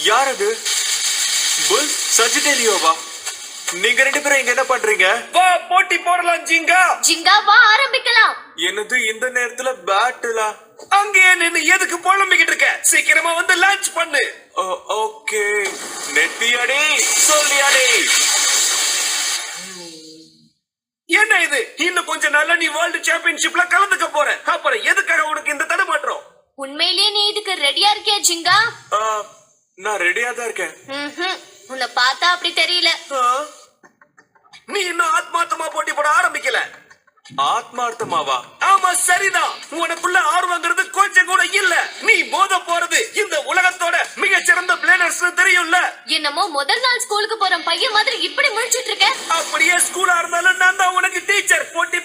யார் அது? புல் சஜிடேலியோவா? நீங்க ரெண்டு பேரும் இங்க என்ன பண்றீங்க? வா போட்டி போடலாம் ஜிங்கா. ஜிங்கா வா ஆரம்பிக்கலாம். என்னது இந்த நேரத்துல பேட்டிலா? அங்கேயே நின்னு எதுக்கு புலம்பிக்கிட்டு இருக்க? சீக்கிரமா வந்து லஞ்ச் பண்ணு. ஓகே. நெட்டியாடி சொல்லியாடி. என்ன இது? இன்னும் கொஞ்ச நாள்ல நீ வேர்ல்ட் சாம்பியன்ஷிப்ல கலந்துக்க போற. அப்புறம் எதுக்காக உனக்கு இந்த தடுமாற்றம்? உண்மையிலேயே நீ இதுக்கு ரெடியா இருக்கியா ஜிங்கா? நான் ரெடியா தான் இருக்கேன். உன்னை பார்த்தா அப்படி தெரியல. நீ இன்னும் ஆத்மார்த்தமா போட்டி போட ஆரம்பிக்கல. ஆத்மார்த்தமாவா? ஆமா சரிதான். உனக்குள்ள ஆர்வங்கிறது கொஞ்சம் கூட இல்ல. நீ மோத போறது இந்த உலகத்தோட மிக சிறந்த பிளேடர்ஸ் தெரியும்ல. என்னமோ முதல் நாள் ஸ்கூலுக்கு போற பையன் மாதிரி இப்படி முழிச்சிட்டு இருக்க. அப்படியே ஸ்கூலா இருந்தாலும் நான் தான் உனக்கு டீச்சர். போட்டி